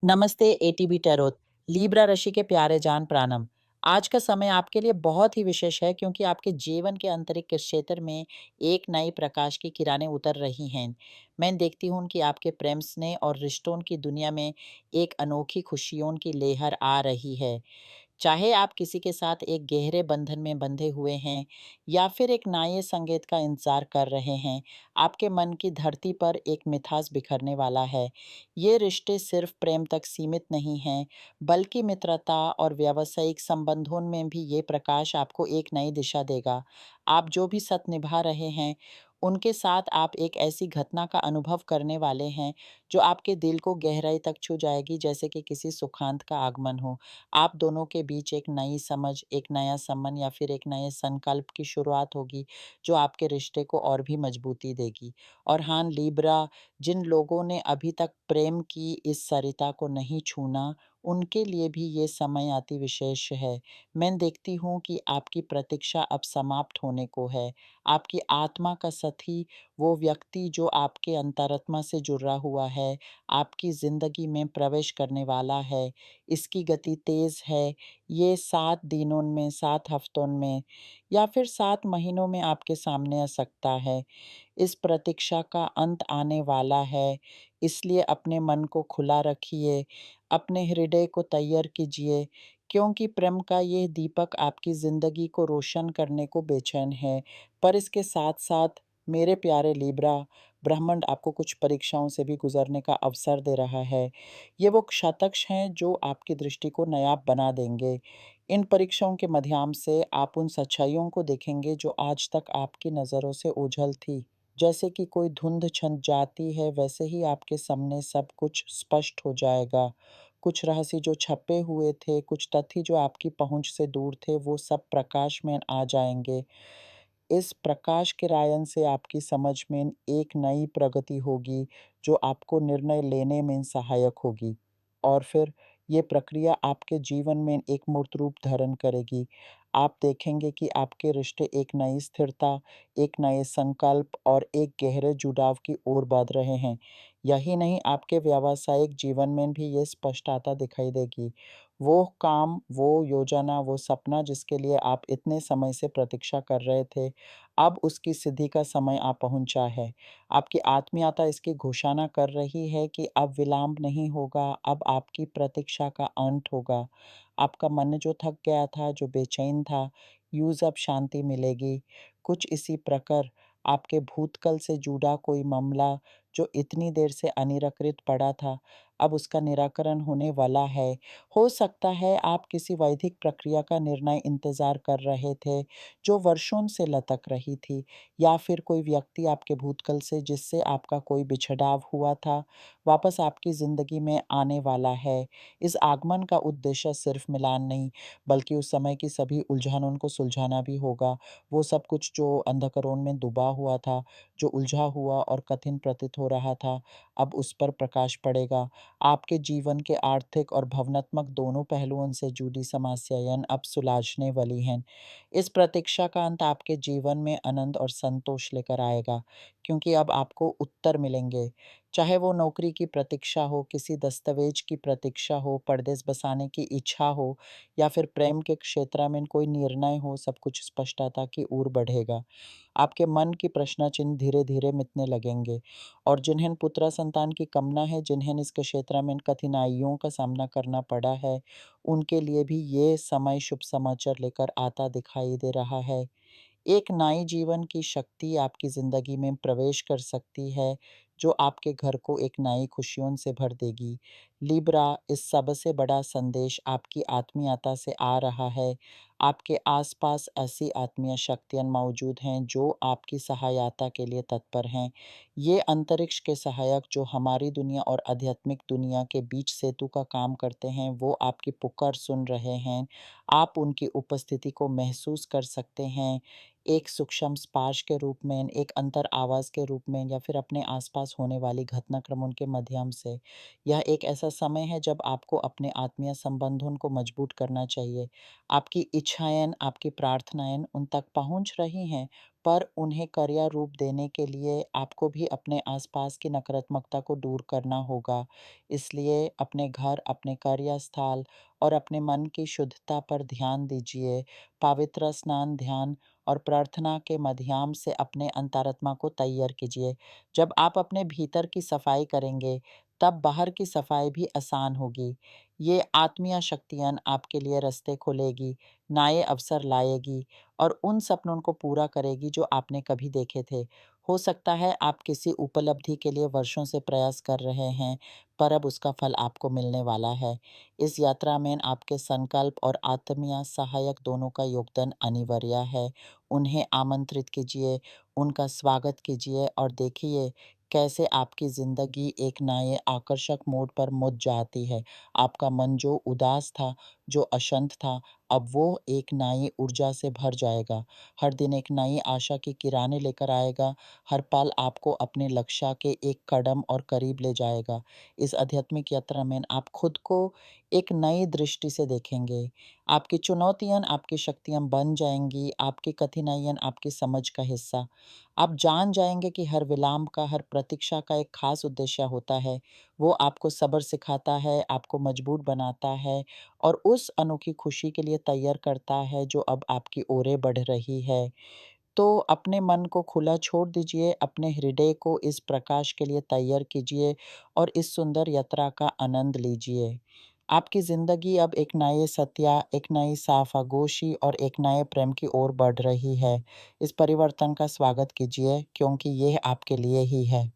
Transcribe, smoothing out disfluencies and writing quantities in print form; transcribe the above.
नमस्ते ATB tarot. Libra राशि के प्यारे जान प्राणम। आज का समय आपके लिए बहुत ही विशेष है क्योंकि आपके जीवन के अंतरिक्ष क्षेत्र में एक नई प्रकाश की किरणें उतर रही हैं। मैं देखती हूँ कि आपके प्रेम स्नेह और रिश्तों की दुनिया में एक अनोखी खुशियों की लहर आ रही है। चाहे आप किसी के साथ एक गहरे बंधन में बंधे हुए हैं या फिर एक नए संगीत का इंतजार कर रहे हैं, आपके मन की धरती पर एक मिठास बिखरने वाला है। ये रिश्ते सिर्फ प्रेम तक सीमित नहीं हैं, बल्कि मित्रता और व्यावसायिक संबंधों में भी ये प्रकाश आपको एक नई दिशा देगा। आप जो भी सत निभा रहे हैं, उनके साथ आप एक ऐसी घटना का अनुभव करने वाले हैं जो आपके दिल को गहराई तक छू जाएगी, जैसे कि किसी सुखांत का आगमन हो। आप दोनों के बीच एक नई समझ, एक नया संबंध या फिर एक नए संकल्प की शुरुआत होगी, जो आपके रिश्ते को और भी मजबूती देगी। और हाँ, लिब्रा, जिन लोगों ने अभी तक प्रेम की इस सरिता को नहीं छूना, उनके लिए भी ये समय अति विशेष है। मैं देखती हूँ कि आपकी प्रतीक्षा अब समाप्त होने को है। आपकी आत्मा का साथी, वो व्यक्ति जो आपके अंतरात्मा से जुड़ा हुआ है, आपकी ज़िंदगी में प्रवेश करने वाला है। इसकी गति तेज़ है। ये 7 दिनों में, 7 हफ्तों में या फिर 7 महीनों में आपके सामने आ सकता है। इस प्रतीक्षा का अंत आने वाला है, इसलिए अपने मन को खुला रखिए, अपने हृदय को तैयार कीजिए, क्योंकि प्रेम का ये दीपक आपकी ज़िंदगी को रोशन करने को बेचैन है। पर इसके साथ-साथ मेरे प्यारे लिब्रा, ब्रह्मांड आपको कुछ परीक्षाओं से भी गुज़रने का अवसर दे रहा है। ये वो शतक्ष हैं जो आपकी दृष्टि को नायाब बना देंगे। इन परीक्षाओं के माध्यम से आप उन सच्चाइयों को देखेंगे जो आज तक आपकी नज़रों से ओझल थी। जैसे कि कोई धुंध छन जाती है, वैसे ही आपके सामने सब कुछ स्पष्ट हो जाएगा। कुछ रहस्य जो छपे हुए थे, कुछ तथ्य जो आपकी पहुँच से दूर थे, वो सब प्रकाश में आ जाएँगे। इस प्रकाश के रायन से आपकी समझ में एक नई प्रगति होगी, जो आपको निर्णय लेने में सहायक होगी। और फिर ये प्रक्रिया आपके जीवन में एक मूर्त रूप धारण करेगी। आप देखेंगे कि आपके रिश्ते एक नई स्थिरता, एक नए संकल्प और एक गहरे जुड़ाव की ओर बढ़ रहे हैं। यही नहीं, आपके व्यावसायिक जीवन में भी ये स्पष्टता दिखाई देगी। वो काम, वो योजना, वो सपना जिसके लिए आप इतने समय से प्रतीक्षा कर रहे थे, अब उसकी सिद्धि का समय आ पहुँचा है। आपकी आत्मीयता इसकी घोषणा कर रही है कि अब विलंब नहीं होगा, अब आपकी प्रतीक्षा का अंत होगा। आपका मन जो थक गया था, जो बेचैन था, यूँ अब शांति मिलेगी। कुछ इसी प्रकार आपके भूतकाल से जुड़ा कोई मामला जो इतनी देर से अनिराकृत पड़ा था, अब उसका निराकरण होने वाला है। हो सकता है आप किसी वैधिक प्रक्रिया का निर्णय इंतज़ार कर रहे थे, जो वर्षों से लटक रही थी, या फिर कोई व्यक्ति आपके भूतकाल से जिससे आपका कोई बिछड़ाव हुआ था, वापस आपकी ज़िंदगी में आने वाला है। इस आगमन का उद्देश्य सिर्फ मिलान नहीं, बल्कि उस समय की सभी उलझनों को सुलझाना भी होगा। वो सब कुछ जो अंधकारों में डूबा हुआ था, जो उलझा हुआ और कठिन प्रतीत हो रहा था, अब उस पर प्रकाश पड़ेगा। आपके जीवन के आर्थिक और भावनात्मक दोनों पहलुओं से जुड़ी समस्याएँ अब सुलझने वाली हैं। इस प्रतीक्षा का अंत आपके जीवन में आनंद और संतोष लेकर आएगा, क्योंकि अब आपको उत्तर मिलेंगे। चाहे वो नौकरी की प्रतीक्षा हो, किसी दस्तावेज की प्रतीक्षा हो, परदेस बसाने की इच्छा हो या फिर प्रेम के क्षेत्र में कोई निर्णय हो, सब कुछ स्पष्टता की ओर बढ़ेगा। आपके मन की प्रश्न चिन्ह धीरे-धीरे मिटने लगेंगे, और जिन्हें पुत्र संतान की कामना है, जिन्हें इस क्षेत्र में कठिनाइयों का सामना करना पड़ा है, उनके लिए भी ये समय शुभ समाचार लेकर आता दिखाई दे रहा है। एक नए जीवन की शक्ति आपकी ज़िंदगी में प्रवेश कर सकती है, जो आपके घर को एक नई खुशियों से भर देगी। लिब्रा, इस सबसे बड़ा संदेश आपकी आत्मीयता से आ रहा है। आपके आसपास ऐसी आत्मीय शक्तियाँ मौजूद हैं, जो आपकी सहायता के लिए तत्पर हैं। ये अंतरिक्ष के सहायक जो हमारी दुनिया और आध्यात्मिक दुनिया के बीच सेतु का काम करते हैं, वो आपकी पुकार सुन रहे हैं। आप उनकी उपस्थिति को महसूस कर सकते हैं। एक सूक्ष्म स्पर्श के रूप में, एक अंतर आवाज़ के रूप में, या फिर अपने आसपास होने वाली घटनाक्रमों के माध्यम से। यह एक ऐसा समय है जब आपको अपने आत्मीय संबंधों को मजबूत करना चाहिए। आपकी इच्छाएँ, आपकी प्रार्थनाएँ उन तक पहुँच रही हैं, पर उन्हें कार्य रूप देने के लिए आपको भी अपने आसपास की नकारात्मकता को दूर करना होगा। इसलिए अपने घर, अपने कार्यस्थल और अपने मन की शुद्धता पर ध्यान दीजिए। पवित्र स्नान, ध्यान और प्रार्थना के माध्यम से अपने अंतरात्मा को तैयार कीजिए। जब आप अपने भीतर की सफाई करेंगे, तब बाहर की सफाई भी आसान होगी। ये आत्मीय शक्तियाँ आपके लिए रास्ते खोलेगी, नए अवसर लाएगी और उन सपनों को पूरा करेगी जो आपने कभी देखे थे। हो सकता है आप किसी उपलब्धि के लिए वर्षों से प्रयास कर रहे हैं, पर अब उसका फल आपको मिलने वाला है। इस यात्रा में आपके संकल्प और आत्मीय सहायक दोनों का योगदान अनिवार्य है। उन्हें आमंत्रित कीजिए, उनका स्वागत कीजिए और देखिए कैसे आपकी ज़िंदगी एक नए आकर्षक मोड़ पर मुड़ जाती है। आपका मन जो उदास था, जो अशांत था, अब वो एक नई ऊर्जा से भर जाएगा। हर दिन एक नई आशा की किरणें लेकर आएगा। हर पल आपको अपने लक्ष्य के एक कदम और करीब ले जाएगा। इस आध्यात्मिक यात्रा में आप खुद को एक नई दृष्टि से देखेंगे। आपकी चुनौतियाँ आपकी शक्तियाँ बन जाएँगी, आपकी कठिनाइयाँ आपकी समझ का हिस्सा। आप जान जाएँगे कि हर विराम का, हर प्रतीक्षा का एक ख़ास उद्देश्य होता है। वो आपको सब्र सिखाता है, आपको मजबूत बनाता है और उस अनोखी खुशी के लिए तैयार करता है जो अब आपकी ओर बढ़ रही है। तो अपने मन को खुला छोड़ दीजिए, अपने हृदय को इस प्रकाश के लिए तैयार कीजिए और इस सुंदर यात्रा का आनंद लीजिए। आपकी ज़िंदगी अब एक नए सत्य, एक नई साफ़ागोशी और एक नए प्रेम की ओर बढ़ रही है। इस परिवर्तन का स्वागत कीजिए क्योंकि यह आपके लिए ही है।